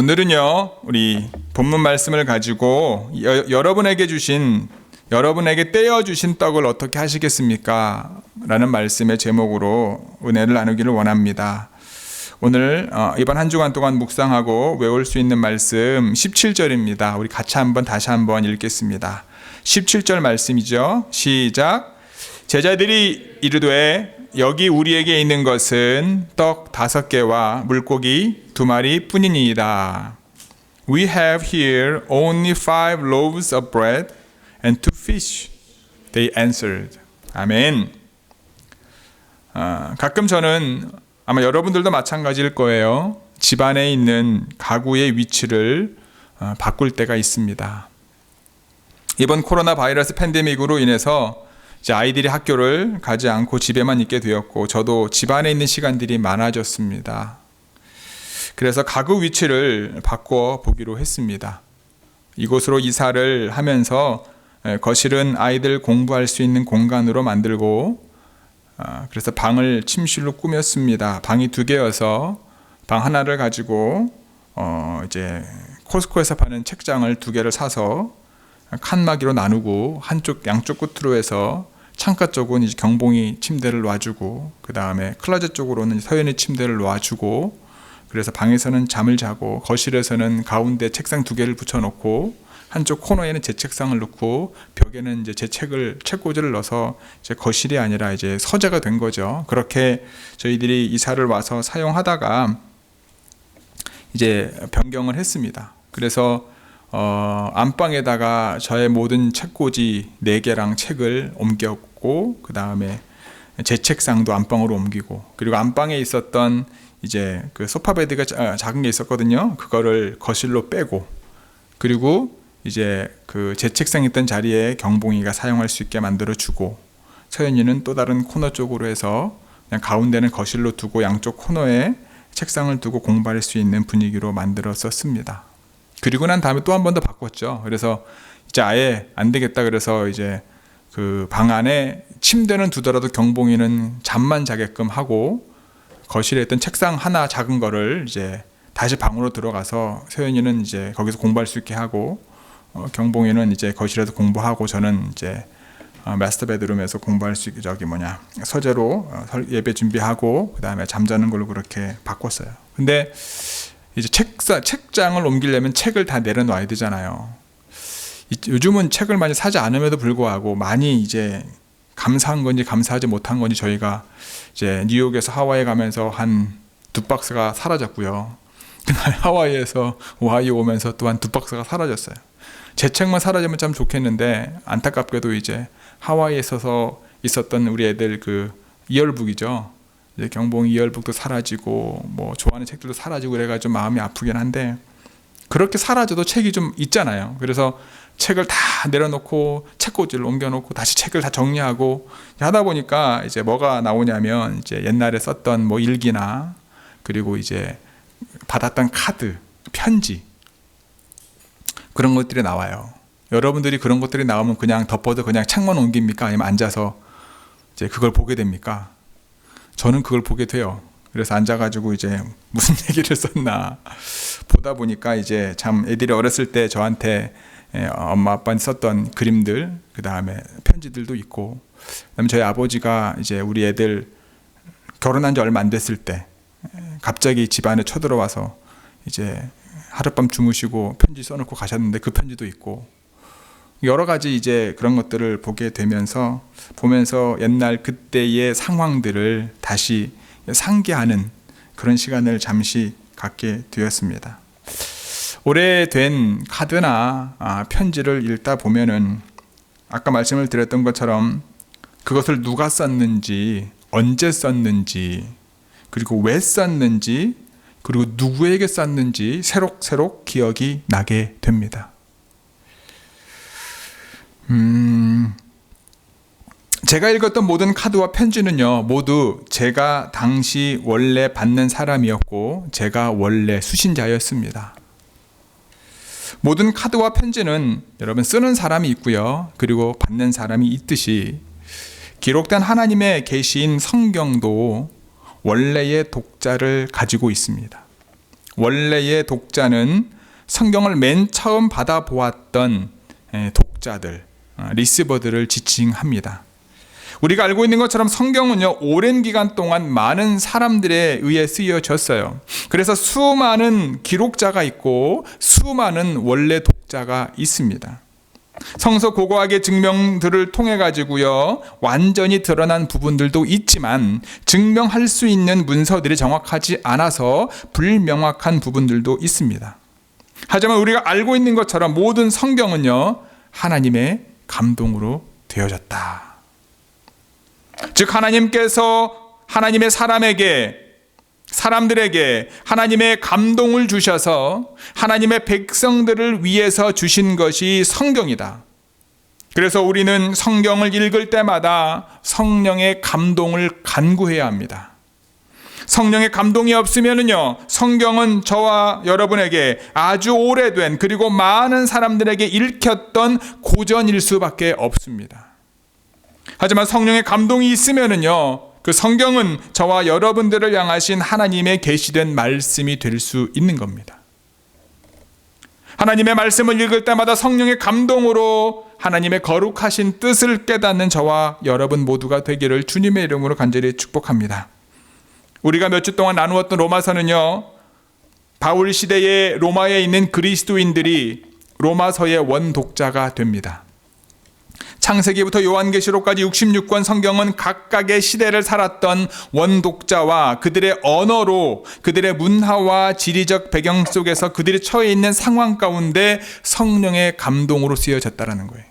오늘은요, 우리 본문 말씀을 가지고 여러분에게 떼어 주신 떡을 어떻게 하시겠습니까? 라는 말씀의 제목으로 은혜를 나누기를 원합니다. 오늘 이번 한 주간 동안 묵상하고 외울 수 있는 말씀 17절입니다. 우리 다시 한번 읽겠습니다. 17절 말씀이죠. 시작. 제자들이 이르되 여기 우리에게 있는 것은 떡 5개와 물고기 2마리 뿐이니이다. We have here only 5 loaves of bread and 2 fish. They answered. 아멘. 가끔 저는 아마 여러분들도 마찬가지일 거예요. 집안에 있는 가구의 위치를 바꿀 때가 있습니다. 이번 코로나 바이러스 팬데믹으로 인해서 이제 아이들이 학교를 가지 않고 집에만 있게 되었고 저도 집안에 있는 시간들이 많아졌습니다. 그래서 가구 위치를 바꿔 보기로 했습니다. 이곳으로 이사를 하면서 거실은 아이들 공부할 수 있는 공간으로 만들고 그래서 방을 침실로 꾸몄습니다. 방이 2개여서 방 하나를 가지고 이제 코스코에서 파는 책장을 2개를 사서 칸막이로 나누고 양쪽 끝으로 해서 창가 쪽은 이제 경봉이 침대를 놔주고 그 다음에 클로젯 쪽으로는 서연이 침대를 놔주고 그래서 방에서는 잠을 자고 거실에서는 가운데 책상 2개를 붙여놓고 한쪽 코너에는 제 책상을 놓고 벽에는 이제 제 책꽂이를 넣어서 이제 거실이 아니라 이제 서재가 된 거죠. 그렇게 저희들이 이사를 와서 사용하다가 이제 변경을 했습니다. 그래서 안방에다가 저의 모든 책꽂이 4개랑 책을 옮겼고 그 다음에 제 책상도 안방으로 옮기고 그리고 안방에 있었던 이제 그 소파 베드가 작은 게 있었거든요. 그거를 거실로 빼고 그리고 이제 그 제 책상 있던 자리에 경봉이가 사용할 수 있게 만들어 주고 서연이는 또 다른 코너 쪽으로 해서 그냥 가운데는 거실로 두고 양쪽 코너에 책상을 두고 공부할 수 있는 분위기로 만들었었습니다. 그리고 난 다음에 또 한 번 더 바꿨죠. 그래서 이제 아예 안 되겠다 그래서 이제 그 방 안에 침대는 두더라도 경봉이는 잠만 자게끔 하고 거실에 있던 책상 하나 작은 거를 이제 다시 방으로 들어가서 서연이는 이제 거기서 공부할 수 있게 하고 경봉이는 이제 거실에서 공부하고 저는 이제 마스터 베드룸에서 공부할 수 있게 서재로 예배 준비하고 그 다음에 잠자는 걸로 그렇게 바꿨어요. 근데 이제 책장을 옮기려면 책을 다 내려놔야 되잖아요. 요즘은 책을 많이 사지 않음에도 불구하고 많이 이제 감사한 건지 감사하지 못한 건지 저희가 이제 뉴욕에서 하와이에 가면서 한 2박스가 사라졌고요. 그날 하와이에서 오하이오 오면서 또한 2박스가 사라졌어요. 제 책만 사라지면 참 좋겠는데 안타깝게도 이제 하와이에 있었던 우리 애들 그 이열북이죠. 이제 경봉 이열북도 사라지고 뭐 좋아하는 책들도 사라지고 그래가지고 마음이 아프긴 한데 그렇게 사라져도 책이 좀 있잖아요. 그래서 책을 다 내려놓고 책꽂이를 옮겨놓고 다시 책을 다 정리하고 하다 보니까 이제 뭐가 나오냐면 이제 옛날에 썼던 뭐 일기나 그리고 이제 받았던 카드, 편지 그런 것들이 나와요. 여러분들이 그런 것들이 나오면 그냥 덮어도 그냥 책만 옮깁니까? 아니면 앉아서 이제 그걸 보게 됩니까? 저는 그걸 보게 돼요. 그래서 앉아가지고 이제 무슨 얘기를 썼나 보다 보니까 이제 참 애들이 어렸을 때 저한테 엄마 아빠는 썼던 그림들 그 다음에 편지들도 있고 그다음에 저희 아버지가 이제 우리 애들 결혼한 지 얼마 안 됐을 때 갑자기 집안에 쳐들어와서 이제 하룻밤 주무시고 편지 써놓고 가셨는데 그 편지도 있고 여러 가지 이제 그런 것들을 보면서 옛날 그때의 상황들을 다시 상기하는 그런 시간을 잠시 갖게 되었습니다. 오래된 카드나 편지를 읽다 보면은 아까 말씀을 드렸던 것처럼 그것을 누가 썼는지, 언제 썼는지, 그리고 왜 썼는지, 그리고 누구에게 썼는지 새록새록 기억이 나게 됩니다. 제가 읽었던 모든 카드와 편지는요, 모두 제가 당시 원래 받는 사람이었고, 제가 원래 수신자였습니다. 모든 카드와 편지는 여러분 쓰는 사람이 있고요, 그리고 받는 사람이 있듯이 기록된 하나님의 계시인 성경도 원래의 독자를 가지고 있습니다. 원래의 독자는 성경을 맨 처음 받아보았던 독자들, 리시버들을 지칭합니다. 우리가 알고 있는 것처럼 성경은요, 오랜 기간 동안 많은 사람들에 의해 쓰여졌어요. 그래서 수많은 기록자가 있고 수많은 원래 독자가 있습니다. 성서 고고학의 증명들을 통해 가지고요, 완전히 드러난 부분들도 있지만 증명할 수 있는 문서들이 정확하지 않아서 불명확한 부분들도 있습니다. 하지만 우리가 알고 있는 것처럼 모든 성경은요, 하나님의 감동으로 되어졌다. 즉 하나님께서 하나님의 사람들에게 하나님의 감동을 주셔서 하나님의 백성들을 위해서 주신 것이 성경이다. 그래서 우리는 성경을 읽을 때마다 성령의 감동을 간구해야 합니다. 성령의 감동이 없으면요, 성경은 저와 여러분에게 아주 오래된 그리고 많은 사람들에게 읽혔던 고전일 수밖에 없습니다. 하지만 성령의 감동이 있으면요, 그 성경은 저와 여러분들을 향하신 하나님의 계시된 말씀이 될 수 있는 겁니다. 하나님의 말씀을 읽을 때마다 성령의 감동으로 하나님의 거룩하신 뜻을 깨닫는 저와 여러분 모두가 되기를 주님의 이름으로 간절히 축복합니다. 우리가 몇 주 동안 나누었던 로마서는요, 바울 시대의 로마에 있는 그리스도인들이 로마서의 원독자가 됩니다. 창세기부터 요한계시록까지 66권 성경은 각각의 시대를 살았던 원독자와 그들의 언어로 그들의 문화와 지리적 배경 속에서 그들이 처해 있는 상황 가운데 성령의 감동으로 쓰여졌다는 거예요.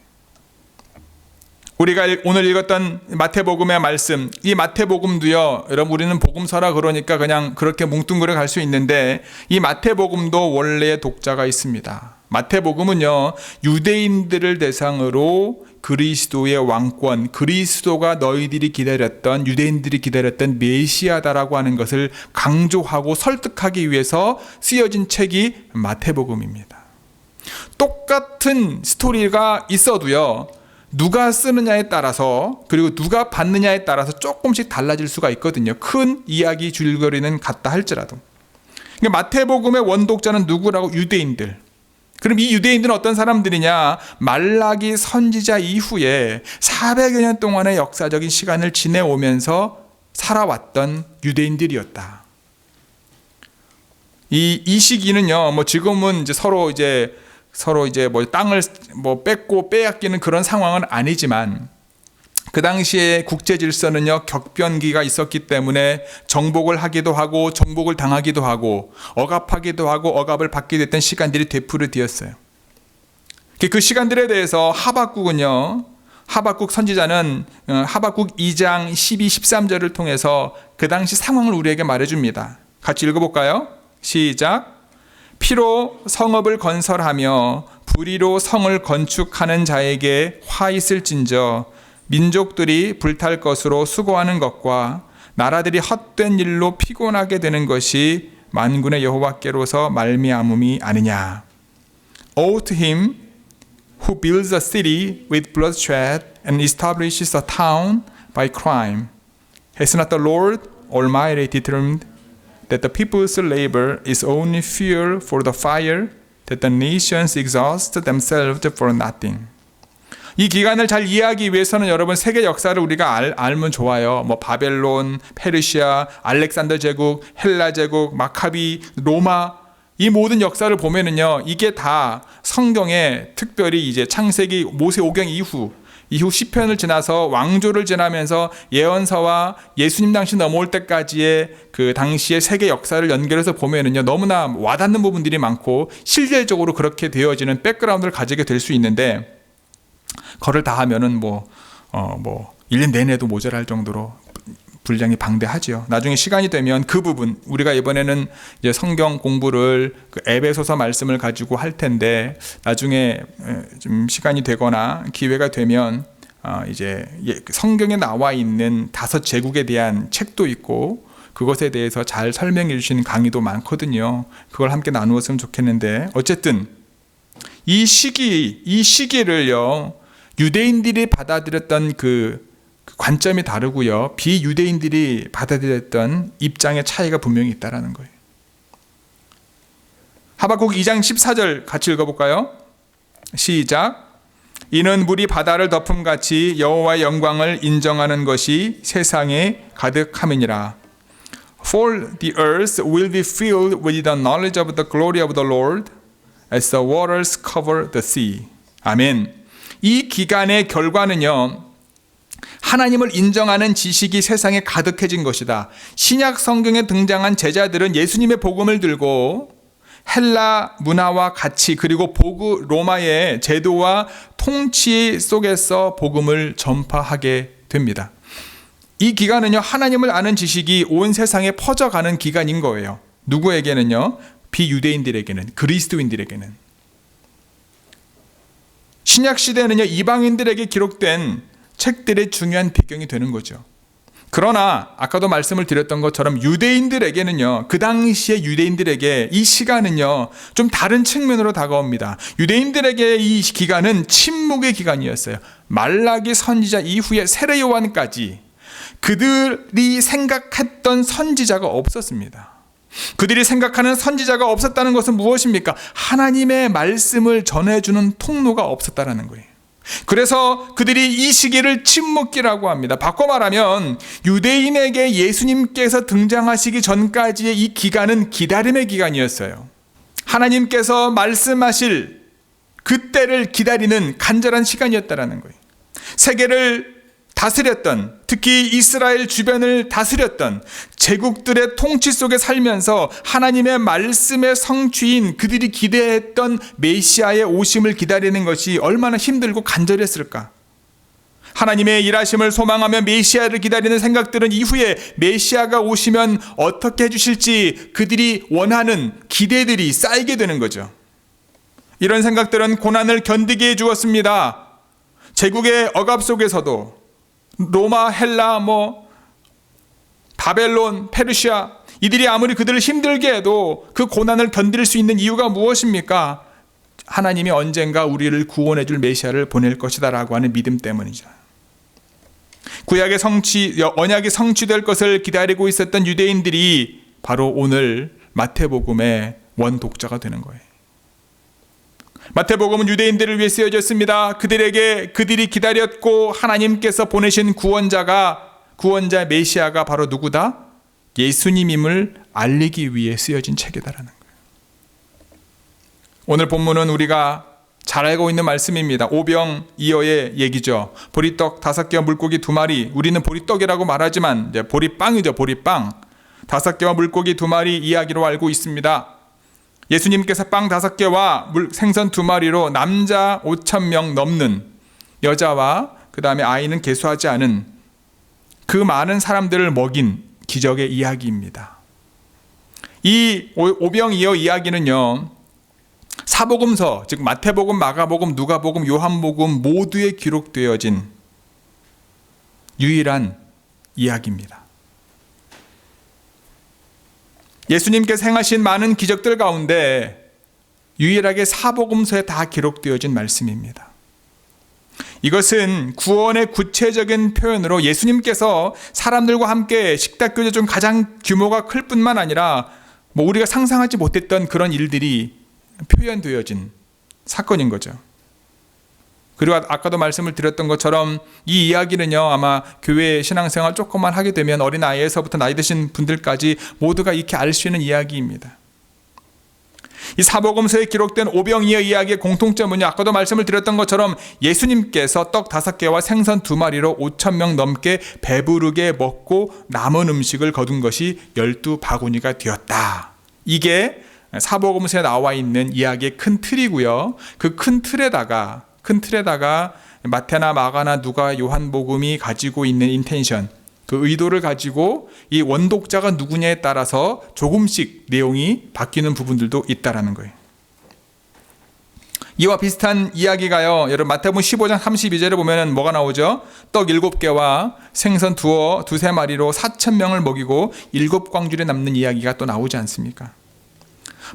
우리가 오늘 읽었던 마태복음의 말씀, 이 마태복음도요, 여러분 우리는 복음서라 그러니까 그냥 그렇게 뭉뚱그려 갈 수 있는데 이 마태복음도 원래의 독자가 있습니다. 마태복음은요, 유대인들을 대상으로 그리스도의 왕권, 그리스도가 너희들이 기다렸던, 유대인들이 기다렸던 메시아다라고 하는 것을 강조하고 설득하기 위해서 쓰여진 책이 마태복음입니다. 똑같은 스토리가 있어도요, 누가 쓰느냐에 따라서 그리고 누가 받느냐에 따라서 조금씩 달라질 수가 있거든요. 큰 이야기 줄거리는 같다 할지라도. 그러니까 마태복음의 원독자는 누구라고? 유대인들. 그럼 이 유대인들은 어떤 사람들이냐? 말라기 선지자 이후에 400여 년 동안의 역사적인 시간을 지내오면서 살아왔던 유대인들이었다. 이 시기는요, 뭐 지금은 이제 서로 이제 뭐 땅을 뭐 뺏고 빼앗기는 그런 상황은 아니지만 그 당시에 국제 질서는요, 격변기가 있었기 때문에 정복을 하기도 하고 정복을 당하기도 하고 억압하기도 하고 억압을 받게 됐던 시간들이 되풀이되었어요. 그 시간들에 대해서 하박국 선지자는 하박국 2장 12, 13절을 통해서 그 당시 상황을 우리에게 말해줍니다. 같이 읽어볼까요? 시작. 피로 성읍을 건설하며 불의로 성을 건축하는 자에게 화 있을진저 민족들이 불탈 것으로 수고하는 것과 나라들이 헛된 일로 피곤하게 되는 것이 만군의 여호와께로서 말미암음이 아니냐. Woe to him who builds a city with bloodshed and establishes a town by crime. Has not the Lord Almighty determined that the people's labor is only fuel for the fire, that the nations exhaust themselves for nothing. 이 기간을 잘 이해하기 위해서는 여러분 세계 역사를 우리가 알면 좋아요. 뭐 바벨론, 페르시아, 알렉산더 제국, 헬라 제국, 마카비, 로마, 이 모든 역사를 보면은요, 이게 다 성경에 특별히 이제 창세기 모세오경 이후 시편을 지나서 왕조를 지나면서 예언서와 예수님 당시 넘어올 때까지의 그 당시의 세계 역사를 연결해서 보면은요, 너무나 와닿는 부분들이 많고 실질적으로 그렇게 되어지는 백그라운드를 가지게 될 수 있는데, 그걸 다 하면은 1년 내내도 모자랄 정도로 분량이 방대하지요. 나중에 시간이 되면 그 부분, 우리가 이번에는 이제 성경 공부를 그 에베소서 말씀을 가지고 할 텐데, 나중에 좀 시간이 되거나 기회가 되면 이제 성경에 나와 있는 5제국에 대한 책도 있고 그것에 대해서 잘 설명해 주시는 강의도 많거든요. 그걸 함께 나누었으면 좋겠는데, 어쨌든 이 시기를요, 유대인들이 받아들였던 그 관점이 다르고요, 비유대인들이 받아들였던 입장의 차이가 분명히 있다라는 거예요. 하박국 2장 14절 같이 읽어볼까요? 시작. 이는 물이 바다를 덮음같이 여호와의 영광을 인정하는 것이 세상에 가득함이니라. For the earth will be filled with the knowledge of the glory of the Lord as the waters cover the sea. 아멘. 이 기간의 결과는요, 하나님을 인정하는 지식이 세상에 가득해진 것이다. 신약 성경에 등장한 제자들은 예수님의 복음을 들고 헬라 문화와 가치 그리고 로마의 제도와 통치 속에서 복음을 전파하게 됩니다. 이 기간은요, 하나님을 아는 지식이 온 세상에 퍼져가는 기간인 거예요. 누구에게는요? 비유대인들에게는, 그리스도인들에게는. 신약 시대는요, 이방인들에게 기록된 책들의 중요한 배경이 되는 거죠. 그러나 아까도 말씀을 드렸던 것처럼 유대인들에게는요, 그 당시의 유대인들에게 이 시간은요, 좀 다른 측면으로 다가옵니다. 유대인들에게 이 기간은 침묵의 기간이었어요. 말라기 선지자 이후에 세례 요한까지 그들이 생각했던 선지자가 없었습니다. 그들이 생각하는 선지자가 없었다는 것은 무엇입니까? 하나님의 말씀을 전해주는 통로가 없었다는 거예요. 그래서 그들이 이 시기를 침묵기라고 합니다. 바꿔 말하면 유대인에게 예수님께서 등장하시기 전까지의 이 기간은 기다림의 기간이었어요. 하나님께서 말씀하실 그때를 기다리는 간절한 시간이었다는 거예요. 세계를 다스렸던, 특히 이스라엘 주변을 다스렸던 제국들의 통치 속에 살면서 하나님의 말씀의 성취인 그들이 기대했던 메시아의 오심을 기다리는 것이 얼마나 힘들고 간절했을까. 하나님의 일하심을 소망하며 메시아를 기다리는 생각들은 이후에 메시아가 오시면 어떻게 해주실지 그들이 원하는 기대들이 쌓이게 되는 거죠. 이런 생각들은 고난을 견디게 해주었습니다. 제국의 억압 속에서도 로마, 헬라, 바벨론, 페르시아, 이들이 아무리 그들을 힘들게 해도 그 고난을 견딜 수 있는 이유가 무엇입니까? 하나님이 언젠가 우리를 구원해 줄 메시아를 보낼 것이다 라고 하는 믿음 때문이죠. 구약의 언약이 성취될 것을 기다리고 있었던 유대인들이 바로 오늘 마태복음의 원독자가 되는 거예요. 마태복음은 유대인들을 위해 쓰여졌습니다. 그들이 기다렸고 하나님께서 보내신 구원자 메시아가 바로 누구다? 예수님임을 알리기 위해 쓰여진 책이다라는 거예요. 오늘 본문은 우리가 잘 알고 있는 말씀입니다. 오병이어의 얘기죠. 보리떡 5개와 물고기 2마리, 우리는 보리떡이라고 말하지만 보리빵이죠. 보리빵 5개와 물고기 2마리 이야기로 알고 있습니다. 예수님께서 빵 5개와 생선 2마리로 남자 5,000명 넘는 여자와 그 다음에 아이는 계수하지 않은 그 많은 사람들을 먹인 기적의 이야기입니다. 이 오병이어 이야기는요, 사복음서, 즉 마태복음, 마가복음, 누가복음, 요한복음 모두에 기록되어진 유일한 이야기입니다. 예수님께서 행하신 많은 기적들 가운데 유일하게 사복음서에 다 기록되어진 말씀입니다. 이것은 구원의 구체적인 표현으로 예수님께서 사람들과 함께 식탁교제 중 가장 규모가 클 뿐만 아니라 우리가 상상하지 못했던 그런 일들이 표현되어진 사건인 거죠. 그리고 아까도 말씀을 드렸던 것처럼 이 이야기는요, 아마 교회 신앙생활 조금만 하게 되면 어린아이에서부터 나이 드신 분들까지 모두가 이렇게 알 수 있는 이야기입니다. 이 사복음서에 기록된 오병이어 이야기의 공통점은요, 아까도 말씀을 드렸던 것처럼 예수님께서 떡 5개와 생선 2마리로 5,000명 넘게 배부르게 먹고 남은 음식을 거둔 것이 12바구니가 되었다. 이게 사복음서에 나와 있는 이야기의 큰 틀이고요. 그 큰 틀에다가 마태나 마가나 누가 요한복음이 가지고 있는 인텐션, 그 의도를 가지고 이 원독자가 누구냐에 따라서 조금씩 내용이 바뀌는 부분들도 있다라는 거예요. 이와 비슷한 이야기가요, 여러분 마태복음 15장 32절에 보면 뭐가 나오죠? 떡 7개와 생선 2-3마리로 4,000명을 먹이고 7광줄에 남는 이야기가 또 나오지 않습니까?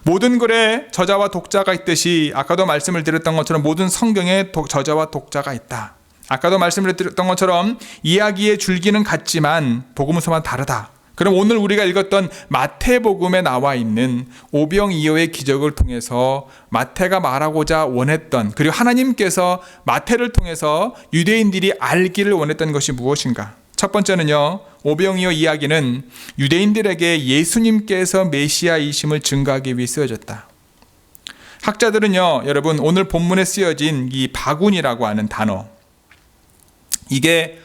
모든 글에 저자와 독자가 있듯이 아까도 말씀을 드렸던 것처럼 모든 성경에 저자와 독자가 있다. 아까도 말씀을 드렸던 것처럼 이야기의 줄기는 같지만 복음서만 다르다. 그럼 오늘 우리가 읽었던 마태복음에 나와 있는 오병이어의 기적을 통해서 마태가 말하고자 원했던, 그리고 하나님께서 마태를 통해서 유대인들이 알기를 원했던 것이 무엇인가? 첫 번째는요, 오병이어 이야기는 유대인들에게 예수님께서 메시아이심을 증거하기 위해 쓰여졌다. 학자들은요, 여러분, 오늘 본문에 쓰여진 이 바구니라고 하는 단어, 이게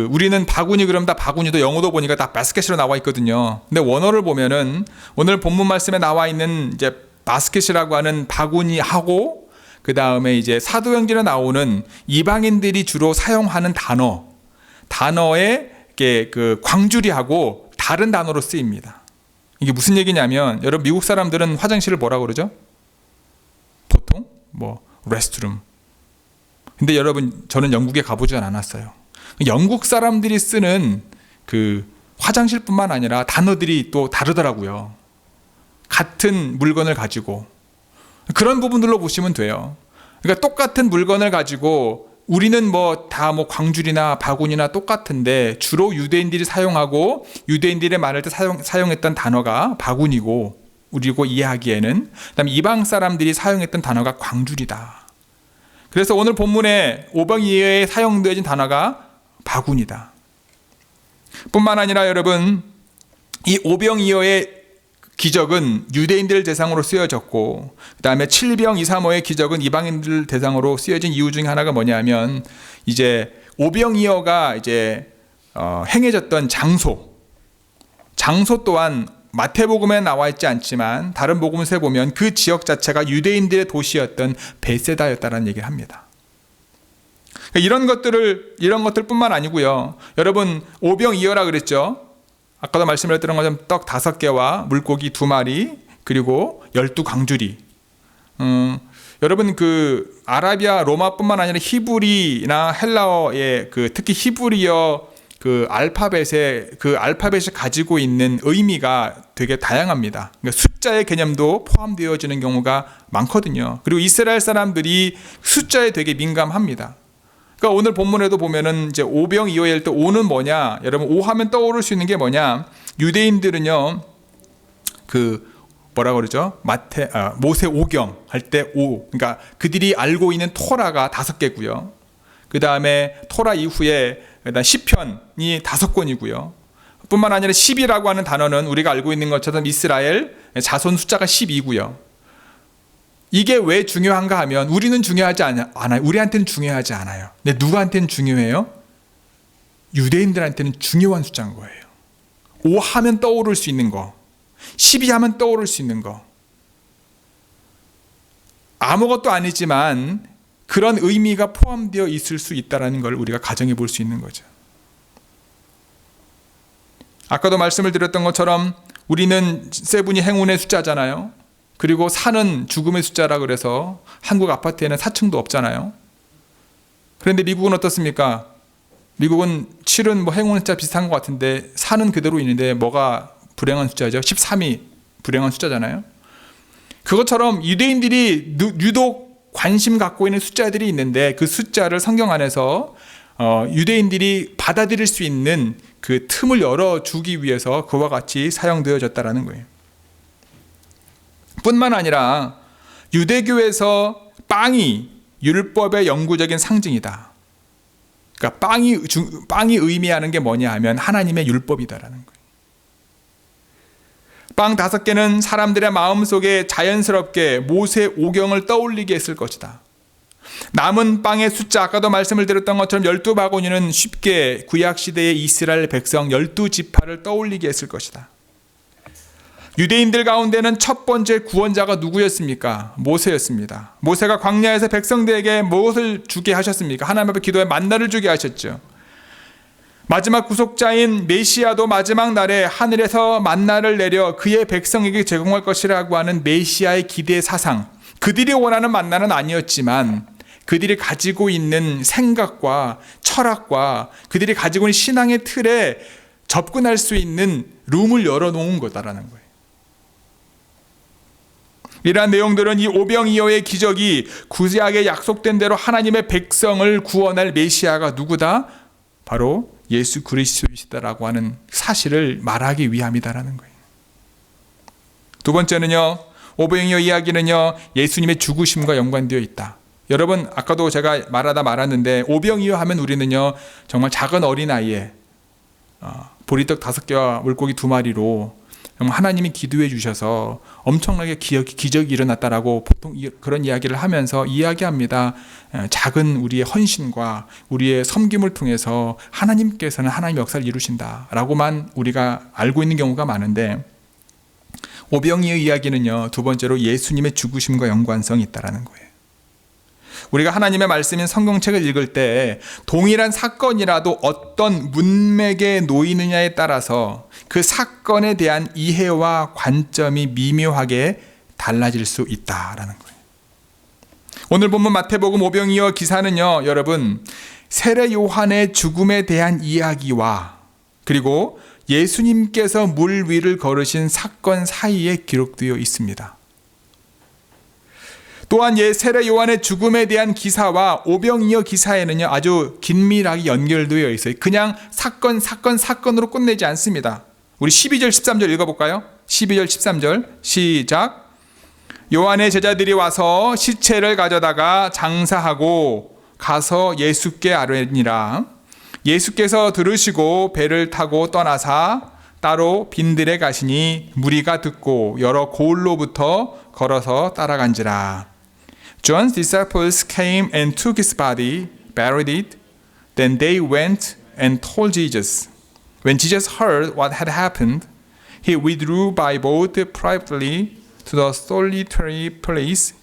우리는 바구니 그럼 다 바구니도 영어도 보니까 다 바스켓으로 나와 있거든요. 근데 원어를 보면은 오늘 본문 말씀에 나와 있는 이제 바스켓이라고 하는 바구니하고 그 다음에 이제 사도행전에 나오는 이방인들이 주로 사용하는 단어의 광주리하고 다른 단어로 쓰입니다. 이게 무슨 얘기냐면, 여러분 미국 사람들은 화장실을 뭐라고 그러죠? 보통 레스트룸. 근데 여러분 저는 영국에 가보지 않았어요. 영국 사람들이 쓰는 화장실뿐만 아니라 단어들이 또 다르더라고요. 같은 물건을 가지고 그런 부분들로 보시면 돼요. 그러니까 똑같은 물건을 가지고 우리는 다 광줄이나 바구니나 똑같은데 주로 유대인들이 사용하고 유대인들의 말할 때 사용했던 단어가 바구니고, 그리고 이해하기에는 그다음에 이방 사람들이 사용했던 단어가 광줄이다. 그래서 오늘 본문에 오병이어에 사용되어진 단어가 바구니다. 뿐만 아니라 여러분, 이 오병이어의 기적은 유대인들 대상으로 쓰여졌고, 그 다음에 7병 235의 기적은 이방인들 대상으로 쓰여진 이유 중에 하나가 뭐냐면, 이제 오병이어가 이제 행해졌던 장소 또한 마태복음에 나와 있지 않지만 다른 복음서에 보면 그 지역 자체가 유대인들의 도시였던 베세다였다라는 얘기를 합니다. 이런 것들뿐만 아니고요. 여러분 오병이어라 그랬죠. 아까도 말씀드렸던 것처럼 떡 5개와 물고기 2마리, 그리고 12광주리. 여러분 아라비아 로마뿐만 아니라 히브리나 헬라어의 특히 히브리어 알파벳이 가지고 있는 의미가 되게 다양합니다. 그러니까 숫자의 개념도 포함되어지는 경우가 많거든요. 그리고 이스라엘 사람들이 숫자에 되게 민감합니다. 그러니까 오늘 본문에도 보면은 이제 오병이어일 때 오는 뭐냐? 여러분 오 하면 떠오를 수 있는 게 뭐냐? 유대인들은요 뭐라 그러죠? 모세 오경 할 때 오, 그러니까 그들이 알고 있는 토라가 5개고요. 그 다음에 토라 이후에 시편이 5권이고요. 뿐만 아니라 10이라고 하는 단어는 우리가 알고 있는 것처럼 이스라엘 자손 숫자가 10이고요. 이게 왜 중요한가 하면 우리는 중요하지 않아요. 우리한테는 중요하지 않아요. 근데 누구한테는 중요해요? 유대인들한테는 중요한 숫자인 거예요. 5 하면 떠오를 수 있는 거, 12 하면 떠오를 수 있는 거. 아무것도 아니지만 그런 의미가 포함되어 있을 수 있다는 걸 우리가 가정해 볼 수 있는 거죠. 아까도 말씀을 드렸던 것처럼 우리는 세븐이 행운의 숫자잖아요. 그리고 4는 죽음의 숫자라 그래서 한국 아파트에는 4층도 없잖아요. 그런데 미국은 어떻습니까? 미국은 7은 행운의 숫자 비슷한 것 같은데 4는 그대로 있는데 뭐가 불행한 숫자죠? 13이 불행한 숫자잖아요. 그것처럼 유대인들이 유독 관심 갖고 있는 숫자들이 있는데 그 숫자를 성경 안에서 유대인들이 받아들일 수 있는 그 틈을 열어주기 위해서 그와 같이 사용되어졌다는 거예요. 뿐만 아니라 유대교에서 빵이 율법의 영구적인 상징이다. 그러니까 빵이 의미하는 게 뭐냐 하면 하나님의 율법이다라는 거예요. 빵 5개는 사람들의 마음속에 자연스럽게 모세 오경을 떠올리게 했을 것이다. 남은 빵의 숫자, 아까도 말씀을 드렸던 것처럼 12바구니는 쉽게 구약시대의 이스라엘 백성 12지파를 떠올리게 했을 것이다. 유대인들 가운데는 첫 번째 구원자가 누구였습니까? 모세였습니다. 모세가 광야에서 백성들에게 무엇을 주게 하셨습니까? 하나님 앞에 기도해 만나를 주게 하셨죠. 마지막 구속자인 메시아도 마지막 날에 하늘에서 만나를 내려 그의 백성에게 제공할 것이라고 하는 메시아의 기대 사상, 그들이 원하는 만나는 아니었지만 그들이 가지고 있는 생각과 철학과 그들이 가지고 있는 신앙의 틀에 접근할 수 있는 룸을 열어놓은 거다라는 거예요. 이러한 내용들은 이 오병이어의 기적이 구약에 약속된 대로 하나님의 백성을 구원할 메시아가 누구다? 바로 예수 그리스도이시다라고 하는 사실을 말하기 위함이다라는 거예요. 두 번째는요, 오병이어 이야기는요, 예수님의 죽으심과 연관되어 있다. 여러분, 아까도 제가 말하다 말았는데, 오병이어 하면 우리는요, 정말 작은 어린아이에 보리떡 5개와 물고기 2마리로 정말 하나님이 기도해 주셔서 엄청나게 기적이 일어났다라고 보통 그런 이야기를 하면서 이야기합니다. 작은 우리의 헌신과 우리의 섬김을 통해서 하나님께서는 하나님의 역사를 이루신다라고만 우리가 알고 있는 경우가 많은데, 오병이어 이야기는요, 두 번째로 예수님의 죽으심과 연관성이 있다라는 거예요. 우리가 하나님의 말씀인 성경책을 읽을 때 동일한 사건이라도 어떤 문맥에 놓이느냐에 따라서 그 사건에 대한 이해와 관점이 미묘하게 달라질 수 있다라는 거예요. 오늘 본문 마태복음 오병이어 기사는요, 여러분, 세례 요한의 죽음에 대한 이야기와 그리고 예수님께서 물 위를 걸으신 사건 사이에 기록되어 있습니다. 또한 세례 요한의 죽음에 대한 기사와 오병이어 기사에는요, 아주 긴밀하게 연결되어 있어요. 그냥 사건으로 끝내지 않습니다. 우리 12절 13절 읽어볼까요? 12절 13절 시작. 요한의 제자들이 와서 시체를 가져다가 장사하고 가서 예수께 아뢰니라. 예수께서 들으시고 배를 타고 떠나사 따로 빈들에 가시니 무리가 듣고 여러 고을로부터 걸어서 따라간지라. John's disciples came and took his body, buried it. Then they went and told Jesus. When Jesus heard what had happened, he withdrew by boat privately to the solitary place.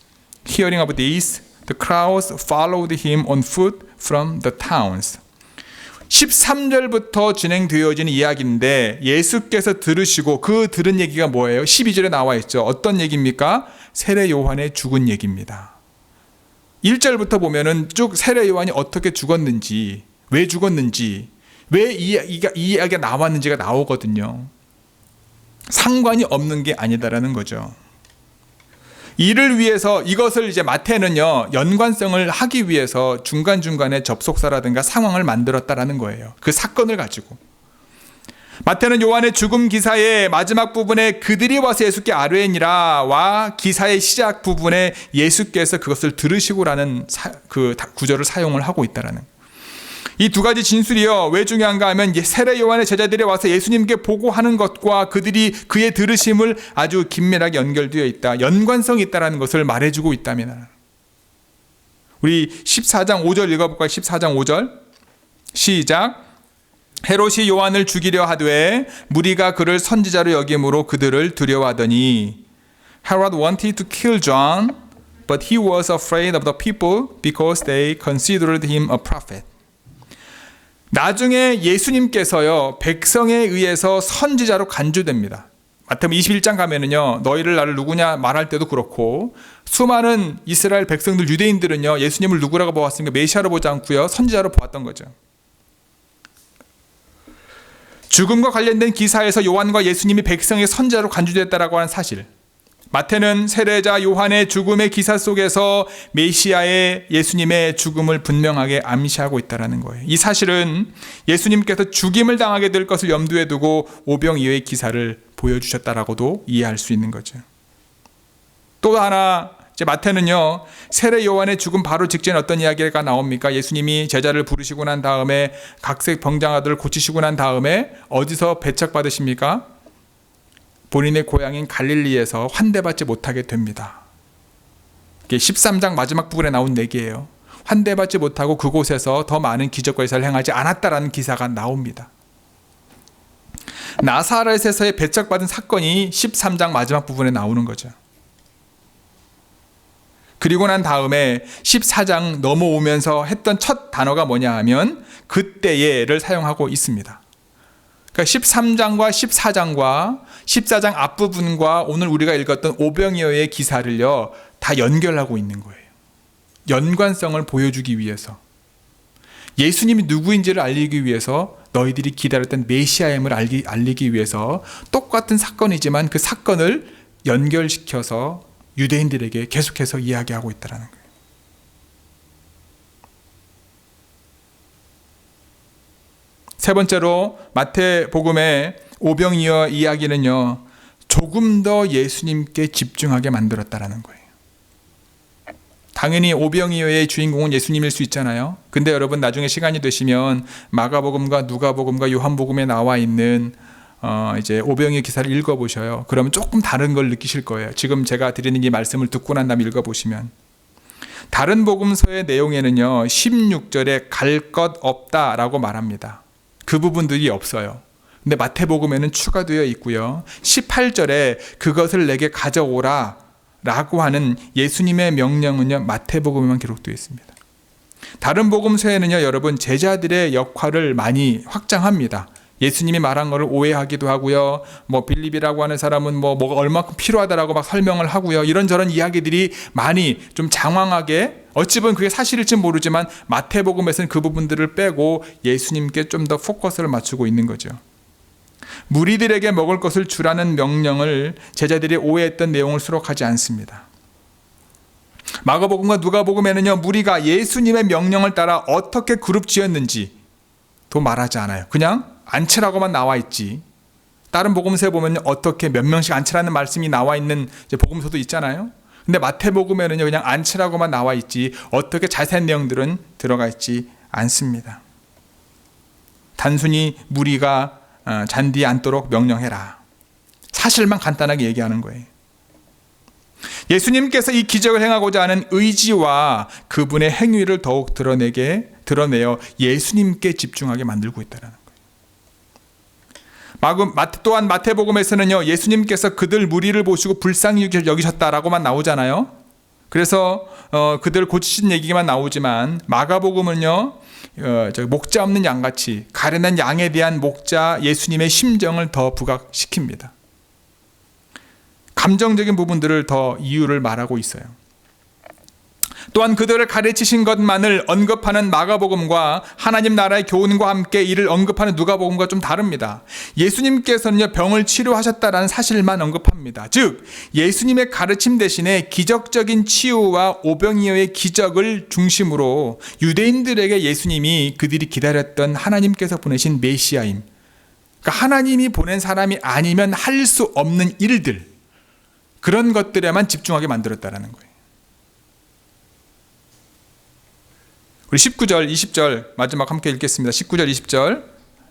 Hearing of this, the crowds followed him on foot from the towns. 13절부터 진행되어진 이야기인데 예수께서 들으시고 그 들은 얘기가 뭐예요? 12절에 나와 있죠. 어떤 얘기입니까? 세례 요한의 죽은 얘기입니다. 1절부터 보면은 쭉 세례 요한이 어떻게 죽었는지, 왜 죽었는지, 왜 이 이야기가 나왔는지가 나오거든요. 상관이 없는 게 아니다라는 거죠. 이를 위해서 이것을 이제 마태는요, 연관성을 하기 위해서 중간중간에 접속사라든가 상황을 만들었다라는 거예요. 그 사건을 가지고. 마태는 요한의 죽음 기사의 마지막 부분에 그들이 와서 예수께 아뢰니라와 기사의 시작 부분에 예수께서 그것을 들으시고라는 그 구절을 사용을 하고 있다라는. 이 두 가지 진술이요, 왜 중요한가 하면 세례 요한의 제자들이 와서 예수님께 보고하는 것과 그들이 그의 들으심을 아주 긴밀하게 연결되어 있다, 연관성이 있다라는 것을 말해주고 있다면. 우리 14장 5절 읽어볼까요? 14장 5절 시작. 헤롯이 요한을 죽이려 하되 무리가 그를 선지자로 여김으로 그들을 두려워하더니 Herod wanted to kill John, but he was afraid of the people because they considered him a prophet. 나중에 예수님께서요, 백성에 의해서 선지자로 간주됩니다. 마태복음 21장 가면은요, 너희를 나를 누구냐 말할 때도 그렇고 수많은 이스라엘 백성들, 유대인들은요, 예수님을 누구라고 보았으니까 메시아로 보지 않고요, 선지자로 보았던 거죠. 죽음과 관련된 기사에서 요한과 예수님이 백성의 선지자로 간주됐다라고 하는 사실, 마태는 세례자 요한의 죽음의 기사 속에서 메시아의 예수님의 죽음을 분명하게 암시하고 있다는 거예요. 이 사실은 예수님께서 죽임을 당하게 될 것을 염두에 두고 오병이어의 기사를 보여주셨다라고도 이해할 수 있는 거죠. 또 하나, 이제 마태는요, 세례 요한의 죽음 바로 직전에 어떤 이야기가 나옵니까? 예수님이 제자를 부르시고 난 다음에 각색 병장아들을 고치시고 난 다음에 어디서 배척받으십니까? 본인의 고향인 갈릴리에서 환대받지 못하게 됩니다. 이게 13장 마지막 부분에 나온 얘기예요. 환대받지 못하고 그곳에서 더 많은 기적과 역사를 행하지 않았다라는 기사가 나옵니다. 나사렛에서의 배척받은 사건이 13장 마지막 부분에 나오는 거죠. 그리고 난 다음에 14장 넘어오면서 했던 첫 단어가 뭐냐 하면 그때에를 사용하고 있습니다. 그러니까 13장과 14장과 14장 앞부분과 오늘 우리가 읽었던 오병이어의 기사를요, 다 연결하고 있는 거예요. 연관성을 보여주기 위해서, 예수님이 누구인지를 알리기 위해서, 너희들이 기다렸던 메시아임을 알리기 위해서 똑같은 사건이지만 그 사건을 연결시켜서 유대인들에게 계속해서 이야기하고 있다는 거예요. 세 번째로 마태복음의 오병이어 이야기는요, 조금 더 예수님께 집중하게 만들었다라는 거예요. 당연히 오병이어의 주인공은 예수님일 수 있잖아요. 근데 여러분 나중에 시간이 되시면 마가복음과 누가복음과 요한복음에 나와 있는 이제 오병이어 기사를 읽어보셔요. 그러면 조금 다른 걸 느끼실 거예요. 지금 제가 드리는 이 말씀을 듣고 난 다음에 읽어보시면. 다른 복음서의 내용에는요, 16절에 갈 것 없다라고 말합니다. 그 부분들이 없어요. 근데 마태복음에는 추가되어 있고요. 18절에 그것을 내게 가져오라 라고 하는 예수님의 명령은요, 마태복음에만 기록되어 있습니다. 다른 복음서에는요, 여러분 제자들의 역할을 많이 확장합니다. 예수님이 말한 것을 오해하기도 하고요. 빌립이라고 하는 사람은 뭐가 얼마큼 필요하다라고 막 설명을 하고요. 이런저런 이야기들이 많이 좀 장황하게, 어찌 보면 그게 사실일지 모르지만 마태복음에서는 그 부분들을 빼고 예수님께 좀 더 포커스를 맞추고 있는 거죠. 무리들에게 먹을 것을 주라는 명령을 제자들이 오해했던 내용을 수록하지 않습니다. 마가복음과 누가복음에는요, 무리가 예수님의 명령을 따라 어떻게 그룹 지었는지도 말하지 않아요. 그냥 앉히라고만 나와 있지. 다른 복음서에 보면 어떻게 몇 명씩 앉히라는 말씀이 나와 있는 복음서도 있잖아요. 근데 마태복음에는요, 그냥 앉히라고만 나와 있지 어떻게 자세한 내용들은 들어가 있지 않습니다. 단순히 무리가 잔디에 앉도록 명령해라. 사실만 간단하게 얘기하는 거예요. 예수님께서 이 기적을 행하고자 하는 의지와 그분의 행위를 더욱 드러내어 예수님께 집중하게 만들고 있다는 거예요. 또한 마태복음에서는요, 예수님께서 그들 무리를 보시고 불쌍히 여기셨다라고만 나오잖아요. 그래서 그들 고치신 얘기만 나오지만 마가복음은요, 목자 없는 양같이 가련한 양에 대한 목자 예수님의 심정을 더 부각시킵니다. 감정적인 부분들을 더 이유를 말하고 있어요. 또한 그들을 가르치신 것만을 언급하는 마가복음과 하나님 나라의 교훈과 함께 이를 언급하는 누가복음과 좀 다릅니다. 예수님께서는요, 병을 치료하셨다라는 사실만 언급합니다. 즉 예수님의 가르침 대신에 기적적인 치유와 오병이어의 기적을 중심으로 유대인들에게 예수님이 그들이 기다렸던 하나님께서 보내신 메시아임, 그러니까 하나님이 보낸 사람이 아니면 할 수 없는 일들, 그런 것들에만 집중하게 만들었다라는 거예요. 우리 19절, 20절 마지막 함께 읽겠습니다. 19절, 20절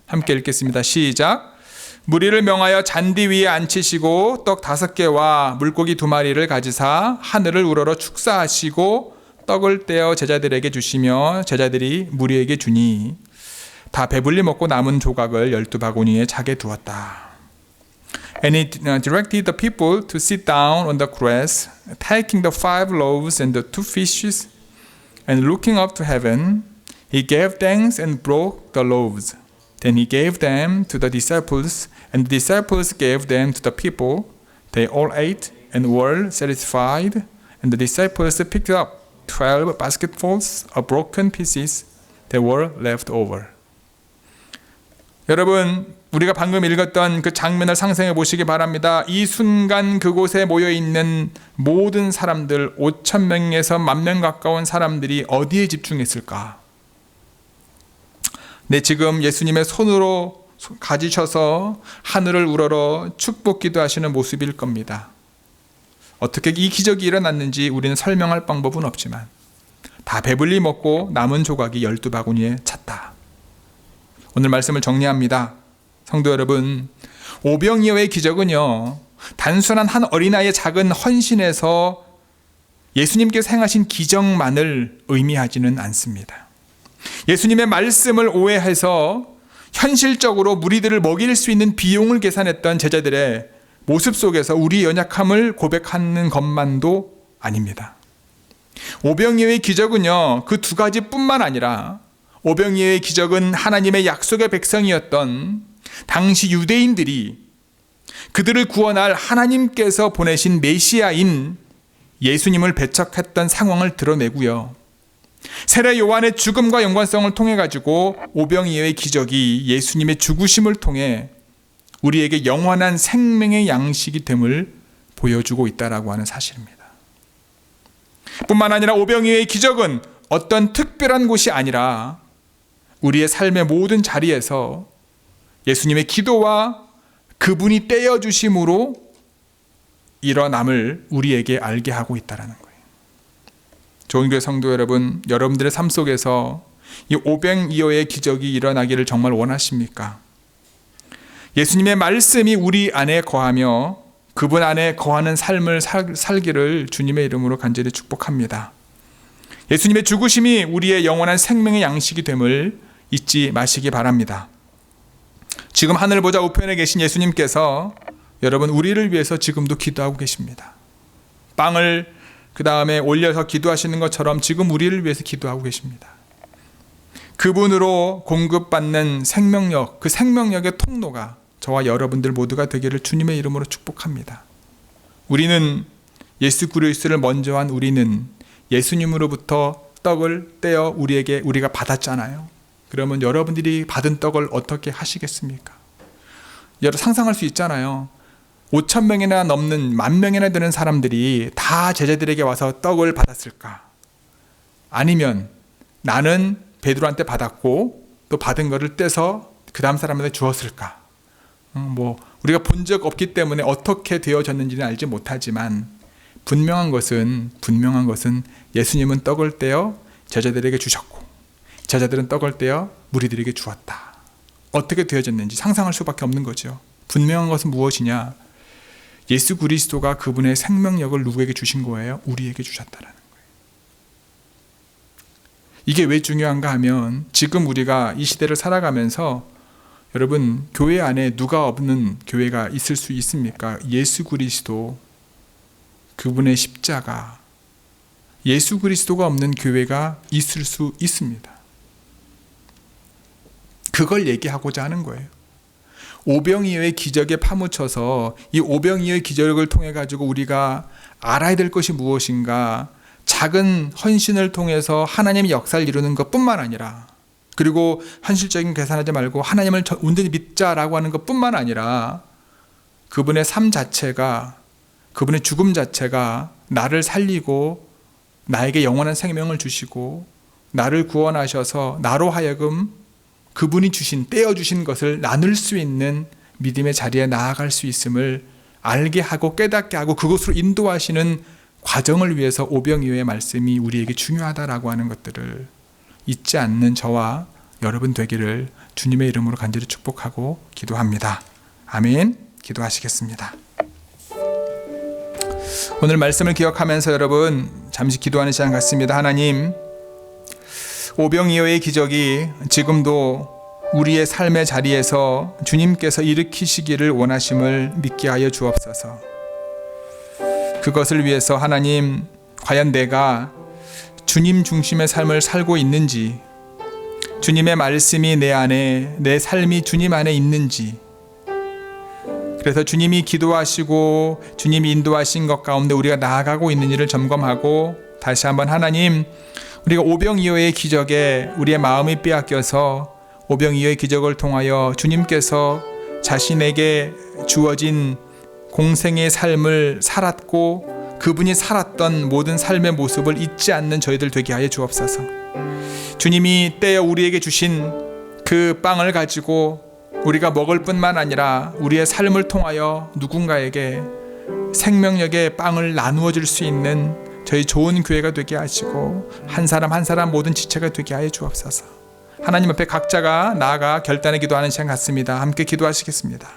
함께 읽겠습니다. 시작. 무리를 명하여 잔디 위에 앉히시고 떡 5개와 물고기 2마리를 가지사 하늘을 우러러 축사하시고 떡을 떼어 제자들에게 주시며 제자들이 무리에게 주니 다 배불리 먹고 남은 조각을 12바구니에 차게 두었다. And he directed the people to sit down on the grass, taking the 5 loaves and the 2 fishes, and looking up to heaven, he gave thanks and broke the loaves. Then he gave them to the disciples, and the disciples gave them to the people. They all ate and were satisfied, and the disciples picked up 12 basketfuls of broken pieces that were left over. 여러분, 우리가 방금 읽었던 그 장면을 상상해 보시기 바랍니다. 이 순간 그곳에 모여있는 모든 사람들, 5,000명에서 10,000명 가까운 사람들이 어디에 집중했을까? 네, 지금 예수님의 손으로 가지셔서 하늘을 우러러 축복 기도하시는 모습일 겁니다. 어떻게 이 기적이 일어났는지 우리는 설명할 방법은 없지만 다 배불리 먹고 남은 조각이 12바구니에 찼다. 오늘 말씀을 정리합니다. 성도 여러분, 오병이어의 기적은요, 단순한 한 어린아이의 작은 헌신에서 예수님께서 행하신 기적만을 의미하지는 않습니다. 예수님의 말씀을 오해해서 현실적으로 무리들을 먹일 수 있는 비용을 계산했던 제자들의 모습 속에서 우리의 연약함을 고백하는 것만도 아닙니다. 오병이어의 기적은요, 그 2가지뿐만 아니라 오병이어의 기적은 하나님의 약속의 백성이었던 당시 유대인들이 그들을 구원할 하나님께서 보내신 메시아인 예수님을 배척했던 상황을 드러내고요. 세례 요한의 죽음과 연관성을 통해 가지고 오병이어의 기적이 예수님의 죽으심을 통해 우리에게 영원한 생명의 양식이 됨을 보여주고 있다라고 하는 사실입니다. 뿐만 아니라 오병이어의 기적은 어떤 특별한 곳이 아니라 우리의 삶의 모든 자리에서 예수님의 기도와 그분이 떼어주심으로 일어남을 우리에게 알게 하고 있다는 거예요. 좋은 교회 성도 여러분, 여러분들의 삶 속에서 이 오병이어의 기적이 일어나기를 정말 원하십니까? 예수님의 말씀이 우리 안에 거하며 그분 안에 거하는 삶을 살기를 주님의 이름으로 간절히 축복합니다. 예수님의 죽으심이 우리의 영원한 생명의 양식이 됨을 잊지 마시기 바랍니다. 지금 하늘 보좌 우편에 계신 예수님께서 여러분 우리를 위해서 지금도 기도하고 계십니다. 빵을 그 다음에 올려서 기도하시는 것처럼 지금 우리를 위해서 기도하고 계십니다. 그분으로 공급받는 생명력, 그 생명력의 통로가 저와 여러분들 모두가 되기를 주님의 이름으로 축복합니다. 우리는 예수 그리스도를 먼저 한 우리는 예수님으로부터 떡을 떼어 우리가 받았잖아요. 그러면 여러분들이 받은 떡을 어떻게 하시겠습니까? 여러분 상상할 수 있잖아요. 5,000명이나 넘는 10,000명이나 되는 사람들이 다 제자들에게 와서 떡을 받았을까? 아니면 나는 베드로한테 받았고 또 받은 거를 떼서 그 다음 사람한테 주었을까? 우리가 본 적 없기 때문에 어떻게 되어졌는지는 알지 못하지만 분명한 것은 예수님은 떡을 떼어 제자들에게 주셨고 제자들은 떡을 떼어 무리들에게 주었다. 어떻게 되어졌는지 상상할 수밖에 없는 거죠. 분명한 것은 무엇이냐? 예수 그리스도가 그분의 생명력을 누구에게 주신 거예요? 우리에게 주셨다라는 거예요. 이게 왜 중요한가 하면 지금 우리가 이 시대를 살아가면서 여러분 교회 안에 누가 없는 교회가 있을 수 있습니까? 예수 그리스도, 그분의 십자가, 예수 그리스도가 없는 교회가 있을 수 있습니다. 그걸 얘기하고자 하는 거예요. 오병이어의 기적에 파묻혀서 이 오병이어의 기적을 통해 가지고 우리가 알아야 될 것이 무엇인가, 작은 헌신을 통해서 하나님의 역사를 이루는 것뿐만 아니라, 그리고 현실적인 계산하지 말고 하나님을 온전히 믿자라고 하는 것뿐만 아니라 그분의 삶 자체가, 그분의 죽음 자체가 나를 살리고 나에게 영원한 생명을 주시고 나를 구원하셔서 나로 하여금 그분이 떼어주신 것을 나눌 수 있는 믿음의 자리에 나아갈 수 있음을 알게 하고 깨닫게 하고 그것으로 인도하시는 과정을 위해서 오병이어의 말씀이 우리에게 중요하다라고 하는 것들을 잊지 않는 저와 여러분 되기를 주님의 이름으로 간절히 축복하고 기도합니다. 아멘. 기도하시겠습니다. 오늘 말씀을 기억하면서 여러분 잠시 기도하는 시간 갖습니다. 하나님, 오병이어의 기적이 지금도 우리의 삶의 자리에서 주님께서 일으키시기를 원하심을 믿게 하여 주옵소서. 그것을 위해서 하나님, 과연 내가 주님 중심의 삶을 살고 있는지, 주님의 말씀이 내 안에, 내 삶이 주님 안에 있는지, 그래서 주님이 기도하시고 주님이 인도하신 것 가운데 우리가 나아가고 있는지를 점검하고 다시 한번 하나님, 우리가 오병이어의 기적에 우리의 마음이 빼앗겨서 오병이어의 기적을 통하여 주님께서 자신에게 주어진 공생의 삶을 살았고 그분이 살았던 모든 삶의 모습을 잊지 않는 저희들 되게 하여 주옵소서. 주님이 떼어 우리에게 주신 그 빵을 가지고 우리가 먹을 뿐만 아니라 우리의 삶을 통하여 누군가에게 생명력의 빵을 나누어 줄 수 있는 저희 좋은 교회가 되게 하시고 한 사람 한 사람 모든 지체가 되게 하여 주옵소서. 하나님 앞에 각자가 나아가 결단의 기도하는 시간 같습니다. 함께 기도하시겠습니다.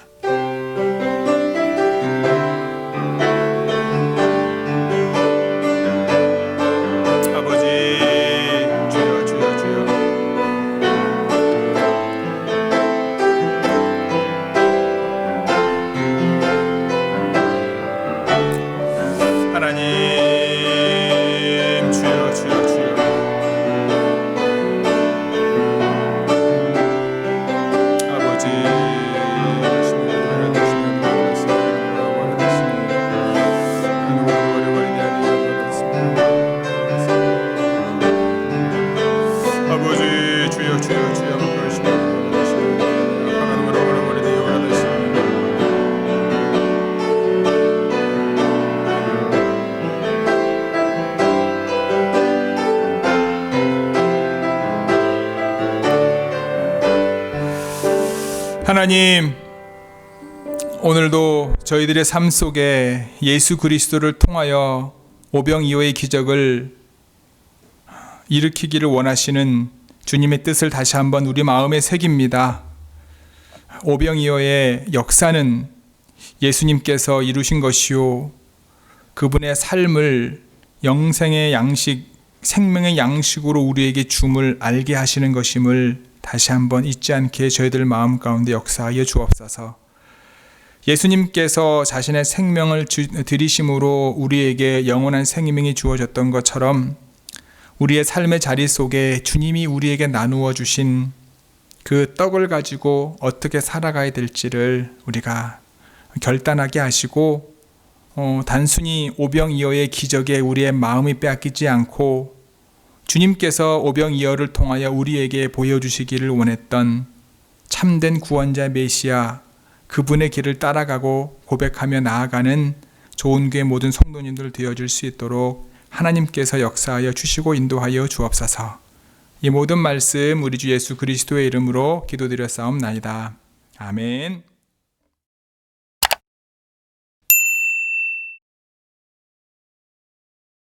하나님, 오늘도 저희들의 삶 속에 예수 그리스도를 통하여 오병이어의 기적을 일으키기를 원하시는 주님의 뜻을 다시 한번 우리 마음에 새깁니다. 오병이어의 역사는 예수님께서 이루신 것이요, 그분의 삶을 영생의 양식, 생명의 양식으로 우리에게 줌을 알게 하시는 것임을 다시 한번 잊지 않게 저희들 마음 가운데 역사하여 주옵소서. 예수님께서 자신의 생명을 들이심으로 우리에게 영원한 생명이 주어졌던 것처럼 우리의 삶의 자리 속에 주님이 우리에게 나누어 주신 그 떡을 가지고 어떻게 살아가야 될지를 우리가 결단하게 하시고, 단순히 오병이어의 기적에 우리의 마음이 빼앗기지 않고 주님께서 오병이어를 통하여 우리에게 보여주시기를 원했던 참된 구원자 메시아, 그분의 길을 따라가고 고백하며 나아가는 좋은 교회 모든 성도님들 되어줄 수 있도록 하나님께서 역사하여 주시고 인도하여 주옵소서. 이 모든 말씀 우리 주 예수 그리스도의 이름으로 기도드렸사옵나이다. 아멘.